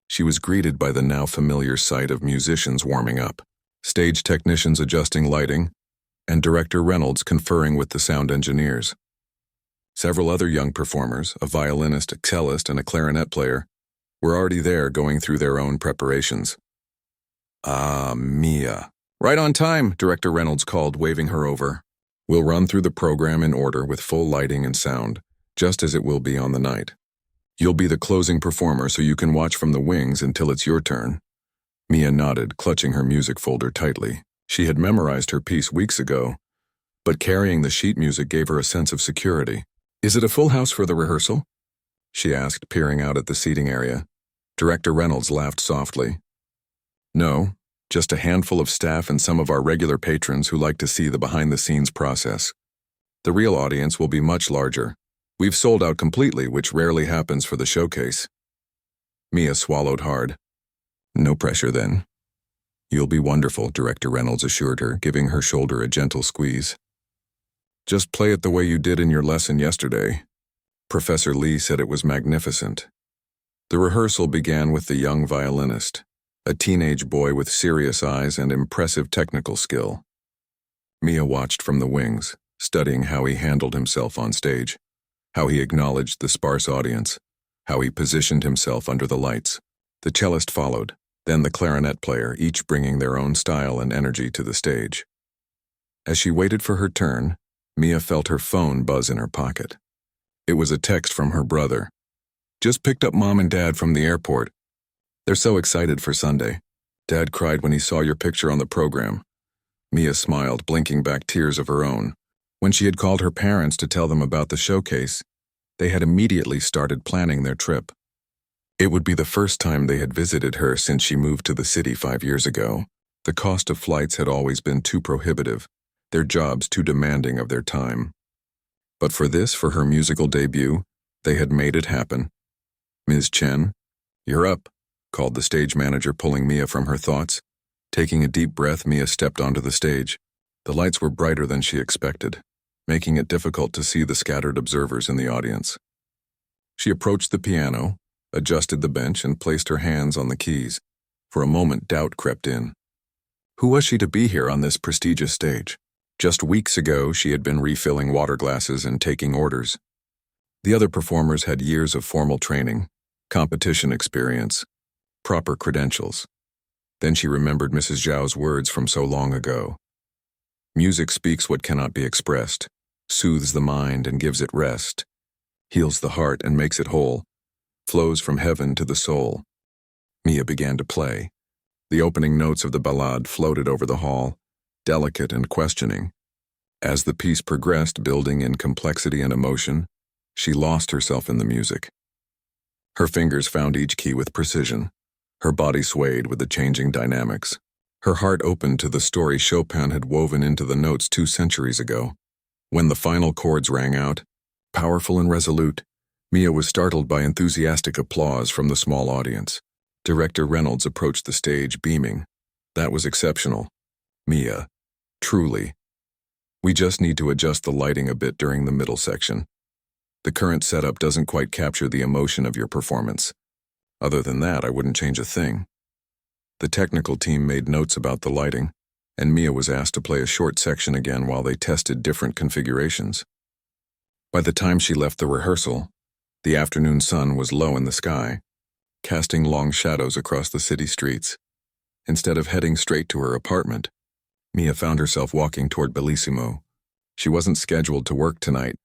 she was greeted by the now familiar sight of musicians warming up, stage technicians adjusting lighting, and Director Reynolds conferring with the sound engineers. Several other young performers, a violinist, a cellist, and a clarinet player, were already there going through their own preparations. "Ah, Mia." "Right on time," Director Reynolds called, waving her over. "We'll run through the program in order with full lighting and sound, just as it will be on the night. You'll be the closing performer so you can watch from the wings until it's your turn." Mia nodded, clutching her music folder tightly. She had memorized her piece weeks ago, but carrying the sheet music gave her a sense of security. "Is it a full house for the rehearsal?" she asked, peering out at the seating area. Director Reynolds laughed softly. "No, just a handful of staff and some of our regular patrons who like to see the behind-the-scenes process. The real audience will be much larger. We've sold out completely, which rarely happens for the showcase." Mia swallowed hard. "No pressure, then." "You'll be wonderful," Director Reynolds assured her, giving her shoulder a gentle squeeze. "Just play it the way you did in your lesson yesterday." Professor Lee said it was magnificent. The rehearsal began with the young violinist, a teenage boy with serious eyes and impressive technical skill. Mia watched from the wings, studying how he handled himself on stage, how he acknowledged the sparse audience, how he positioned himself under the lights. The cellist followed, then the clarinet player, each bringing their own style and energy to the stage. As she waited for her turn, Mia felt her phone buzz in her pocket. It was a text from her brother. "Just picked up Mom and Dad from the airport. They're so excited for Sunday. Dad cried when he saw your picture on the program." Mia smiled, blinking back tears of her own. When she had called her parents to tell them about the showcase, they had immediately started planning their trip. It would be the first time they had visited her since she moved to the city 5 years ago. The cost of flights had always been too prohibitive, their jobs too demanding of their time. But for her musical debut, they had made it happen. "Ms. Chen, you're up," called the stage manager, pulling Mia from her thoughts. Taking a deep breath, Mia stepped onto the stage. The lights were brighter than she expected, making it difficult to see the scattered observers in the audience. She approached the piano, adjusted the bench, and placed her hands on the keys. For a moment, doubt crept in. Who was she to be here on this prestigious stage? Just weeks ago, she had been refilling water glasses and taking orders. The other performers had years of formal training, competition experience, proper credentials. Then she remembered Mrs. Zhao's words from so long ago. "Music speaks what cannot be expressed, soothes the mind and gives it rest, heals the heart and makes it whole, flows from heaven to the soul." Mia began to play. The opening notes of the ballade floated over the hall, delicate and questioning. As the piece progressed, building in complexity and emotion, she lost herself in the music. Her fingers found each key with precision. Her body swayed with the changing dynamics. Her heart opened to the story Chopin had woven into the notes 2 centuries ago. When the final chords rang out, powerful and resolute, Mia was startled by enthusiastic applause from the small audience. Director Reynolds approached the stage, beaming. That was exceptional. Mia. Truly. We just need to adjust the lighting a bit during the middle section. The current setup doesn't quite capture the emotion of your performance. Other than that, I wouldn't change a thing. The technical team made notes about the lighting, and Mia was asked to play a short section again while they tested different configurations. By the time she left the rehearsal, the afternoon sun was low in the sky, casting long shadows across the city streets. Instead of heading straight to her apartment, Mia found herself walking toward Bellissimo. She wasn't scheduled to work tonight,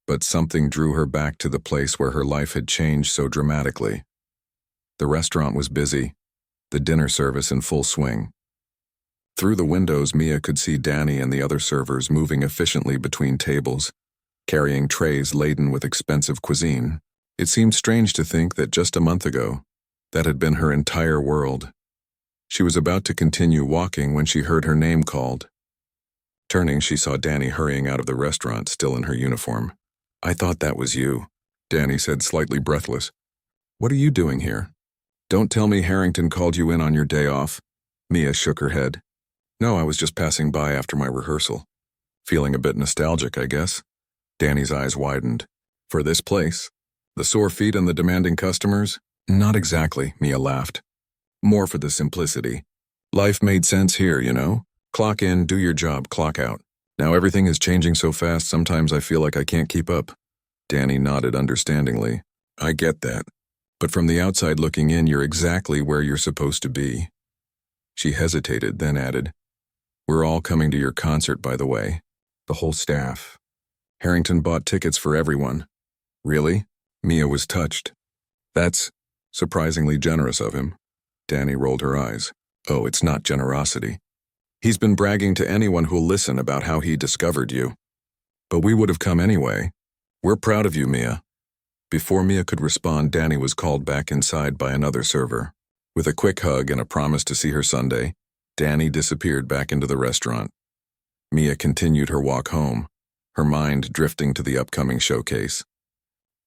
but something drew her back to the place where her life had changed so dramatically. The restaurant was busy, the dinner service in full swing. Through the windows, Mia could see Danny and the other servers moving efficiently between tables, carrying trays laden with expensive cuisine. It seemed strange to think that just a month ago, that had been her entire world. She was about to continue walking when she heard her name called. Turning, she saw Danny hurrying out of the restaurant, still in her uniform. "I thought that was you," Danny said, slightly breathless. "What are you doing here? Don't tell me Harrington called you in on your day off." Mia shook her head. "No, I was just passing by after my rehearsal. Feeling a bit nostalgic, I guess." Danny's eyes widened. "For this place? The sore feet and the demanding customers?" "Not exactly," Mia laughed. "More for the simplicity. Life made sense here, you know? Clock in, do your job, clock out. Now everything is changing so fast, sometimes I feel like I can't keep up." Danny nodded understandingly. "I get that. But from the outside looking in, you're exactly where you're supposed to be." She hesitated, then added, "We're all coming to your concert, by the way. The whole staff. Harrington bought tickets for everyone." "Really?" Mia was touched. "That's surprisingly generous of him." Danny rolled her eyes. "Oh, it's not generosity. He's been bragging to anyone who'll listen about how he discovered you. But we would have come anyway. We're proud of you, Mia." Before Mia could respond, Danny was called back inside by another server. With a quick hug and a promise to see her Sunday, Danny disappeared back into the restaurant. Mia continued her walk home, her mind drifting to the upcoming showcase.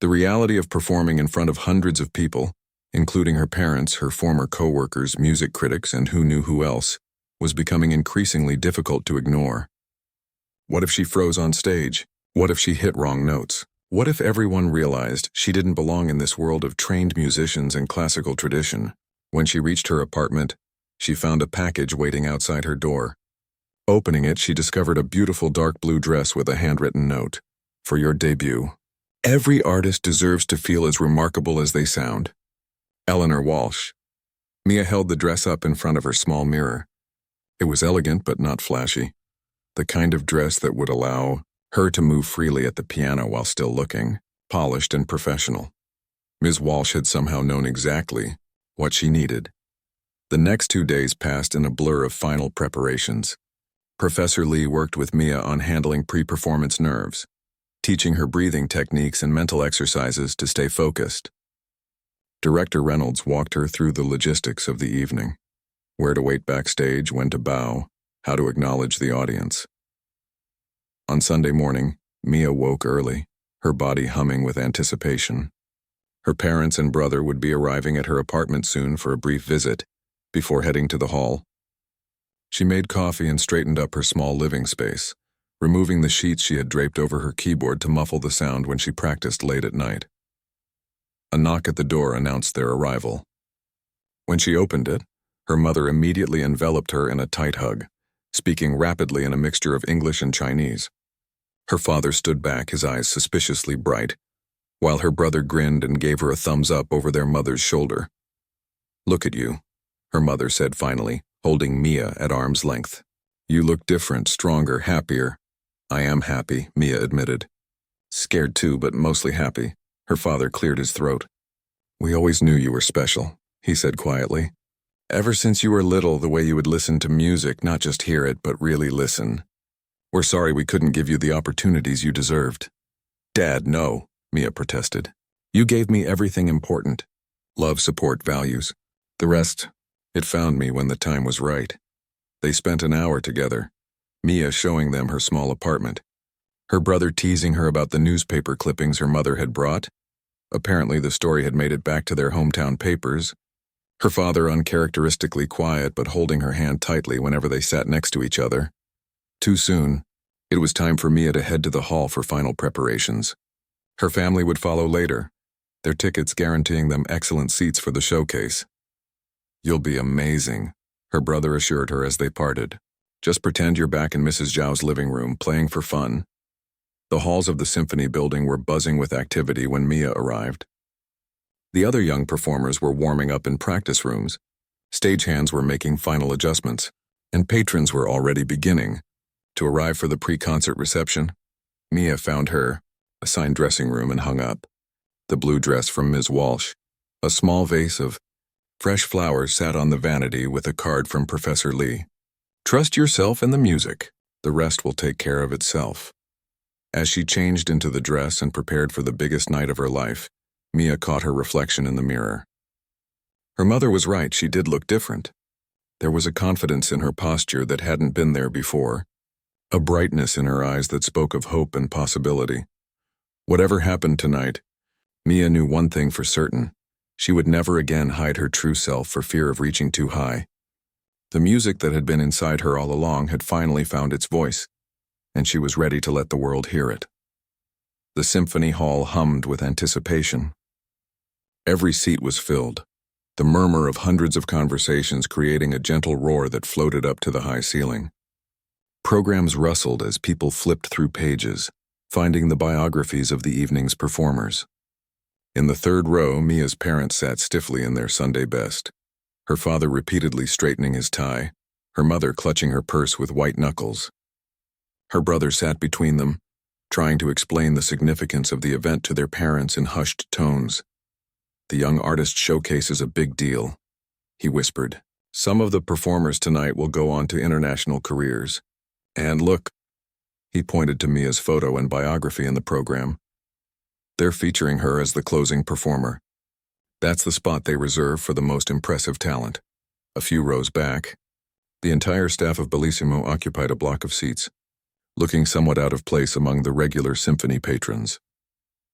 The reality of performing in front of hundreds of people, including her parents, her former co-workers, music critics, and who knew who else, was becoming increasingly difficult to ignore. What if she froze on stage? What if she hit wrong notes? What if everyone realized she didn't belong in this world of trained musicians and classical tradition? When she reached her apartment, she found a package waiting outside her door. Opening it, she discovered a beautiful dark blue dress with a handwritten note. "For your debut. Every artist deserves to feel as remarkable as they sound. Eleanor Walsh." Mia held the dress up in front of her small mirror. It was elegant but not flashy. The kind of dress that would allow her to move freely at the piano while still looking polished and professional. Ms. Walsh had somehow known exactly what she needed. The next 2 days passed in a blur of final preparations. Professor Lee worked with Mia on handling pre-performance nerves, teaching her breathing techniques and mental exercises to stay focused. Director Reynolds walked her through the logistics of the evening: where to wait backstage, when to bow, how to acknowledge the audience. On Sunday morning, Mia woke early, her body humming with anticipation. Her parents and brother would be arriving at her apartment soon for a brief visit, before heading to the hall. She made coffee and straightened up her small living space, removing the sheets she had draped over her keyboard to muffle the sound when she practiced late at night. A knock at the door announced their arrival. When she opened it, her mother immediately enveloped her in a tight hug, speaking rapidly in a mixture of English and Chinese. Her father stood back, his eyes suspiciously bright, while her brother grinned and gave her a thumbs up over their mother's shoulder. "Look at you," her mother said finally, holding Mia at arm's length. "You look different, stronger, happier." "I am happy," Mia admitted. "Scared too, but mostly happy." Her father cleared his throat. "We always knew you were special," he said quietly. "Ever since you were little, the way you would listen to music, not just hear it, but really listen. We're sorry we couldn't give you the opportunities you deserved." "Dad, no," Mia protested. "You gave me everything important. Love, support, values. The rest, it found me when the time was right." They spent an hour together, Mia showing them her small apartment, her brother teasing her about the newspaper clippings her mother had brought. Apparently the story had made it back to their hometown papers. Her father uncharacteristically quiet but holding her hand tightly whenever they sat next to each other. Too soon, it was time for Mia to head to the hall for final preparations. Her family would follow later, their tickets guaranteeing them excellent seats for the showcase. "You'll be amazing," her brother assured her as they parted. "Just pretend you're back in Mrs. Zhao's living room, playing for fun." The halls of the symphony building were buzzing with activity when Mia arrived. The other young performers were warming up in practice rooms, stagehands were making final adjustments, and patrons were already beginning to arrive for the pre-concert reception. Mia found her assigned dressing room and hung up the blue dress from Ms. Walsh. A small vase of fresh flowers sat on the vanity with a card from Professor Lee. "Trust yourself and the music. The rest will take care of itself." As she changed into the dress and prepared for the biggest night of her life, Mia caught her reflection in the mirror. Her mother was right, she did look different. There was a confidence in her posture that hadn't been there before, a brightness in her eyes that spoke of hope and possibility. Whatever happened tonight, Mia knew one thing for certain: she would never again hide her true self for fear of reaching too high. The music that had been inside her all along had finally found its voice, and she was ready to let the world hear it. The symphony hall hummed with anticipation. Every seat was filled, the murmur of hundreds of conversations creating a gentle roar that floated up to the high ceiling. Programs rustled as people flipped through pages, finding the biographies of the evening's performers. In the third row, Mia's parents sat stiffly in their Sunday best, her father repeatedly straightening his tie, her mother clutching her purse with white knuckles. Her brother sat between them, trying to explain the significance of the event to their parents in hushed tones. "The young artist showcase is a big deal," he whispered. "Some of the performers tonight will go on to international careers. And look," he pointed to Mia's photo and biography in the program. "They're featuring her as the closing performer. That's the spot they reserve for the most impressive talent." A few rows back, the entire staff of Bellissimo occupied a block of seats, looking somewhat out of place among the regular symphony patrons.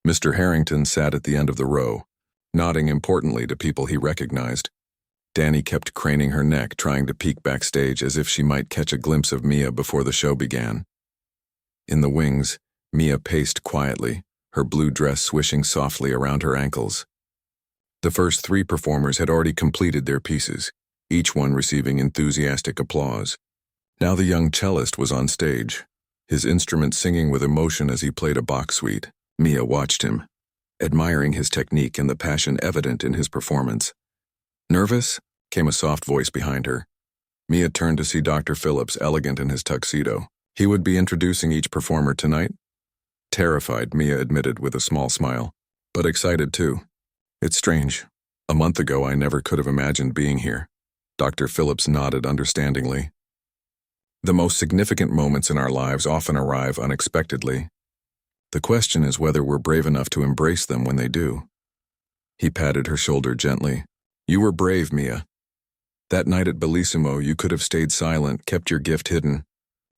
Mr. Harrington sat at the end of the row, nodding importantly to people he recognized. Danny kept craning her neck, trying to peek backstage as if she might catch a glimpse of Mia before the show began. In the wings, Mia paced quietly, her blue dress swishing softly around her ankles. The first three performers had already completed their pieces, each one receiving enthusiastic applause. Now the young cellist was on stage, his instrument singing with emotion as he played a Bach suite. Mia watched him, admiring his technique and the passion evident in his performance. "Nervous?" came a soft voice behind her. Mia turned to see Dr. Phillips, elegant in his tuxedo. He would be introducing each performer tonight. Terrified, Mia admitted with a small smile, but excited too. "It's strange. A month ago I never could have imagined being here." Dr. Phillips nodded understandingly. "The most significant moments in our lives often arrive unexpectedly. The question is whether we're brave enough to embrace them when they do." He patted her shoulder gently. "You were brave, Mia. That night at Bellissimo, you could have stayed silent, kept your gift hidden,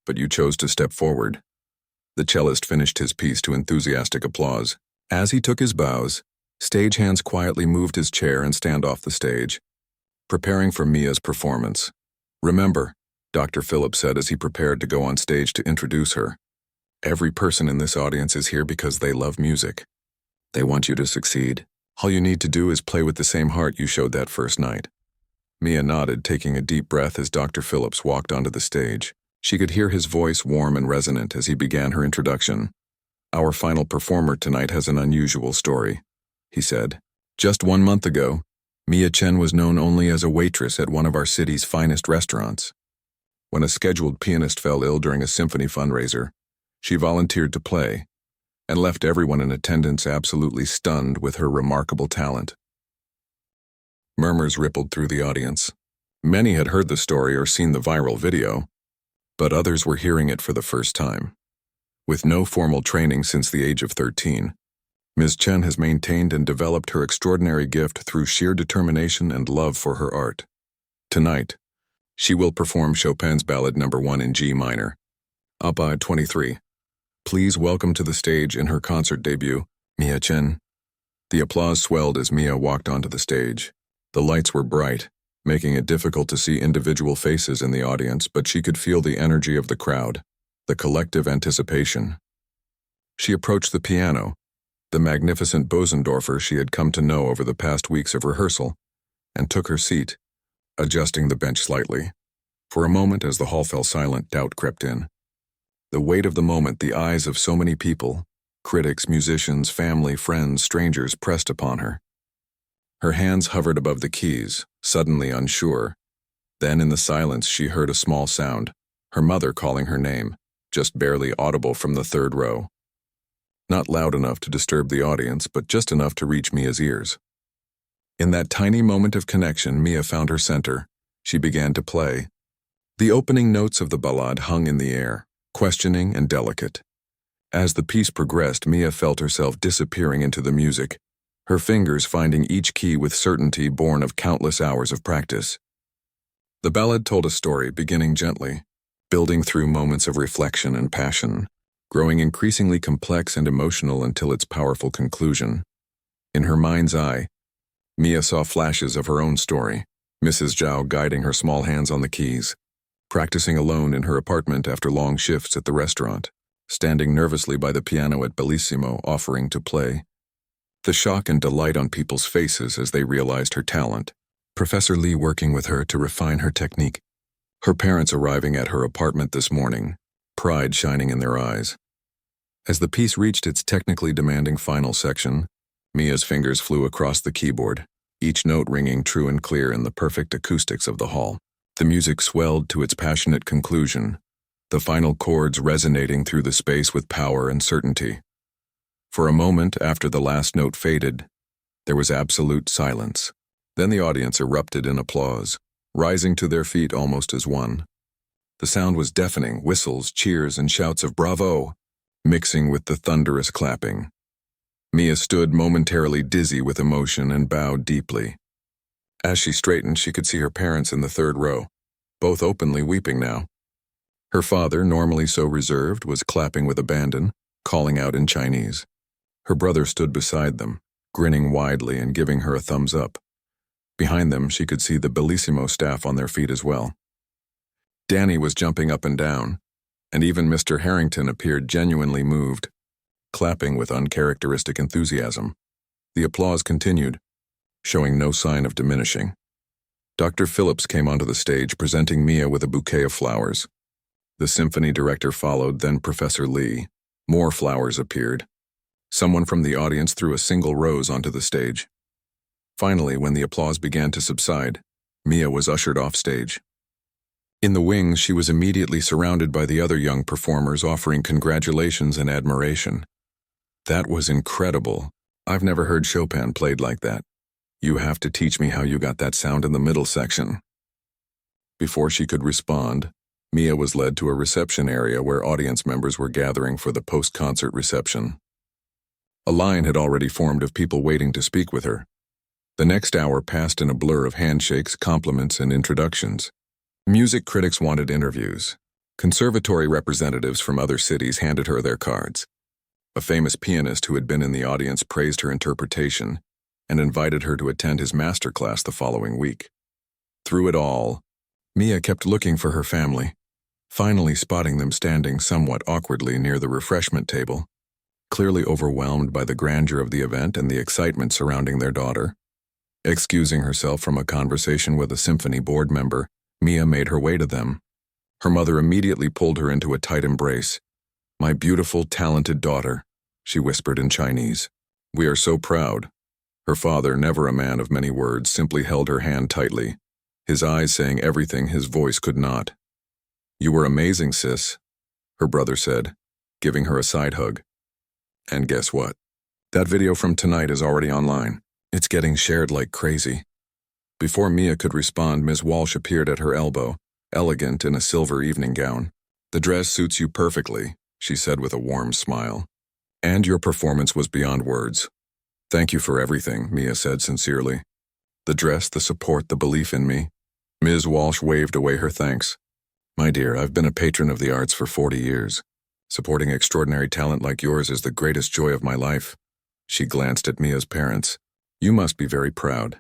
but you chose to step forward." The cellist finished his piece to enthusiastic applause. As he took his bows, stagehands quietly moved his chair and stand off the stage, preparing for Mia's performance. "Remember," Dr. Phillips said as he prepared to go on stage to introduce her, "every person in this audience is here because they love music. They want you to succeed. All you need to do is play with the same heart you showed that first night." Mia nodded, taking a deep breath as Dr. Phillips walked onto the stage. She could hear his voice warm and resonant as he began her introduction. "Our final performer tonight has an unusual story," he said. "Just 1 month ago, Mia Chen was known only as a waitress at one of our city's finest restaurants. When a scheduled pianist fell ill during a symphony fundraiser, she volunteered to play and left everyone in attendance absolutely stunned with her remarkable talent." Murmurs rippled through the audience. Many had heard the story or seen the viral video, but others were hearing it for the first time. With no formal training since the age of 13, Ms. Chen has maintained and developed her extraordinary gift through sheer determination and love for her art. Tonight, She will perform Chopin's Ballad No. 1 in G minor. Op-Ed 23. Please welcome to the stage in her concert debut, Mia Chen. The applause swelled as Mia walked onto the stage. The lights were bright, making it difficult to see individual faces in the audience, but she could feel the energy of the crowd, the collective anticipation. She approached the piano, the magnificent Bosendorfer she had come to know over the past weeks of rehearsal, and took her seat, adjusting the bench slightly. For a moment, as the hall fell silent, doubt crept in. The weight of the moment, the eyes of so many people, critics, musicians, family, friends, strangers, pressed upon her. Her hands hovered above the keys, suddenly unsure. Then in the silence she heard a small sound, her mother calling her name, just barely audible from the third row. Not loud enough to disturb the audience, but just enough to reach Mia's ears. In that tiny moment of connection, Mia found her center. She began to play. The opening notes of the ballade hung in the air, questioning and delicate. As the piece progressed, Mia felt herself disappearing into the music, her fingers finding each key with certainty born of countless hours of practice. The ballad told a story, beginning gently, building through moments of reflection and passion, growing increasingly complex and emotional until its powerful conclusion. In her mind's eye, Mia saw flashes of her own story, Mrs. Zhao guiding her small hands on the keys, practicing alone in her apartment after long shifts at the restaurant, standing nervously by the piano at Bellissimo offering to play. The shock and delight on people's faces as they realized her talent, Professor Lee working with her to refine her technique, her parents arriving at her apartment this morning, pride shining in their eyes. As the piece reached its technically demanding final section, Mia's fingers flew across the keyboard, each note ringing true and clear in the perfect acoustics of the hall. The music swelled to its passionate conclusion, the final chords resonating through the space with power and certainty. For a moment after the last note faded, there was absolute silence. Then the audience erupted in applause, rising to their feet almost as one. The sound was deafening, whistles, cheers, and shouts of "Bravo!" mixing with the thunderous clapping. Mia stood momentarily dizzy with emotion and bowed deeply. As she straightened, she could see her parents in the third row, both openly weeping now. Her father, normally so reserved, was clapping with abandon, calling out in Chinese. Her brother stood beside them, grinning widely and giving her a thumbs up. Behind them, she could see the Bellissimo staff on their feet as well. Danny was jumping up and down, and even Mr. Harrington appeared genuinely moved, clapping with uncharacteristic enthusiasm. The applause continued, showing no sign of diminishing. Dr. Phillips came onto the stage, presenting Mia with a bouquet of flowers. The symphony director followed, then Professor Lee. More flowers appeared. Someone from the audience threw a single rose onto the stage. Finally, when the applause began to subside, Mia was ushered off stage. In the wings, she was immediately surrounded by the other young performers offering congratulations and admiration. "That was incredible. I've never heard Chopin played like that. You have to teach me how you got that sound in the middle section." Before she could respond, Mia was led to a reception area where audience members were gathering for the post-concert reception. A line had already formed of people waiting to speak with her. The next hour passed in a blur of handshakes, compliments, and introductions. Music critics wanted interviews. Conservatory representatives from other cities handed her their cards. A famous pianist who had been in the audience praised her interpretation and invited her to attend his master class the following week. Through it all, Mia kept looking for her family, finally spotting them standing somewhat awkwardly near the refreshment table, clearly overwhelmed by the grandeur of the event and the excitement surrounding their daughter. Excusing herself from a conversation with a symphony board member, Mia made her way to them. Her mother immediately pulled her into a tight embrace. "My beautiful, talented daughter," she whispered in Chinese. "We are so proud." Her father, never a man of many words, simply held her hand tightly, his eyes saying everything his voice could not. "You were amazing, sis," her brother said, giving her a side hug. "And guess what? That video from tonight is already online. It's getting shared like crazy." Before Mia could respond, Ms. Walsh appeared at her elbow, elegant in a silver evening gown. "The dress suits you perfectly," she said with a warm smile. "And your performance was beyond words." "Thank you for everything," Mia said sincerely. "The dress, the support, the belief in me. Ms. Walsh waved away her thanks. My dear, I've been a patron of the arts for 40 years. Supporting extraordinary talent like yours is the greatest joy of my life. She glanced at Mia's parents. You must be very proud.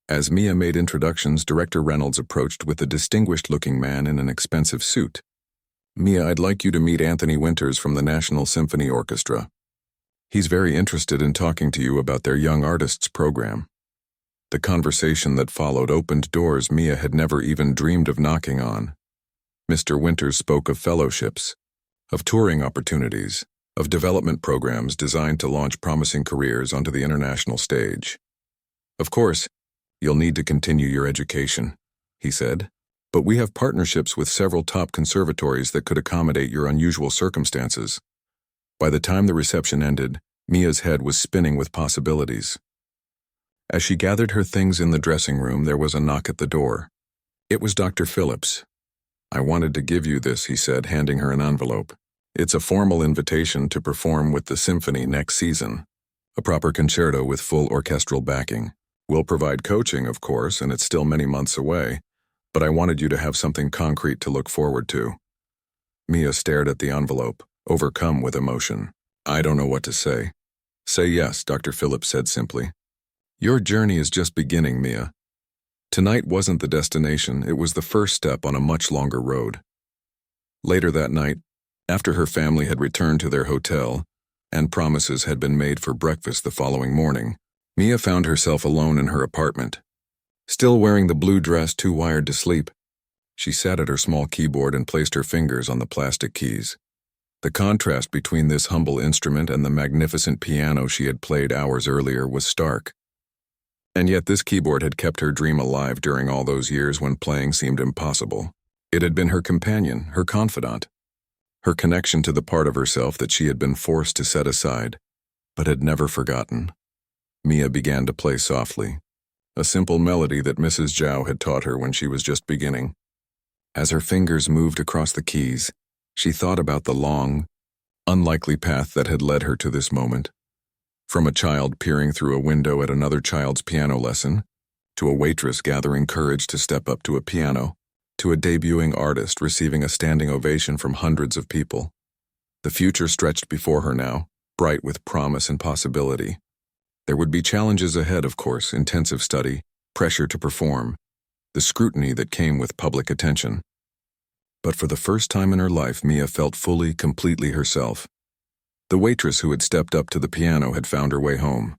As Mia made introductions, Director Reynolds approached with a distinguished-looking man in an expensive suit. Mia, I'd like you to meet Anthony Winters from the National Symphony Orchestra. He's very interested in talking to you about their Young Artists program. The conversation that followed opened doors Mia had never even dreamed of knocking on. Mr. Winters spoke of fellowships, of touring opportunities, of development programs designed to launch promising careers onto the international stage. Of course, you'll need to continue your education, he said, but we have partnerships with several top conservatories that could accommodate your unusual circumstances. By the time the reception ended, Mia's head was spinning with possibilities. As she gathered her things in the dressing room, there was a knock at the door. It was Dr. Phillips. I wanted to give you this, he said, handing her an envelope. It's a formal invitation to perform with the symphony next season. A proper concerto with full orchestral backing. We'll provide coaching, of course, and it's still many months away, but I wanted you to have something concrete to look forward to. Mia stared at the envelope, overcome with emotion. I don't know what to say. Say yes, Dr. Phillips said simply. Your journey is just beginning, Mia. Tonight wasn't the destination, it was the first step on a much longer road. Later that night, after her family had returned to their hotel, and promises had been made for breakfast the following morning, Mia found herself alone in her apartment. Still wearing the blue dress too wired to sleep, she sat at her small keyboard and placed her fingers on the plastic keys. The contrast between this humble instrument and the magnificent piano she had played hours earlier was stark. And yet this keyboard had kept her dream alive during all those years when playing seemed impossible. It had been her companion, her confidant, her connection to the part of herself that she had been forced to set aside, but had never forgotten. Mia began to play softly, a simple melody that Mrs. Zhao had taught her when she was just beginning. As her fingers moved across the keys, she thought about the long, unlikely path that had led her to this moment. From a child peering through a window at another child's piano lesson, to a waitress gathering courage to step up to a piano, to a debuting artist receiving a standing ovation from hundreds of people. The future stretched before her now, bright with promise and possibility. There would be challenges ahead, of course, intensive study, pressure to perform, the scrutiny that came with public attention. But for the first time in her life, Mia felt fully, completely herself. The waitress who had stepped up to the piano had found her way home.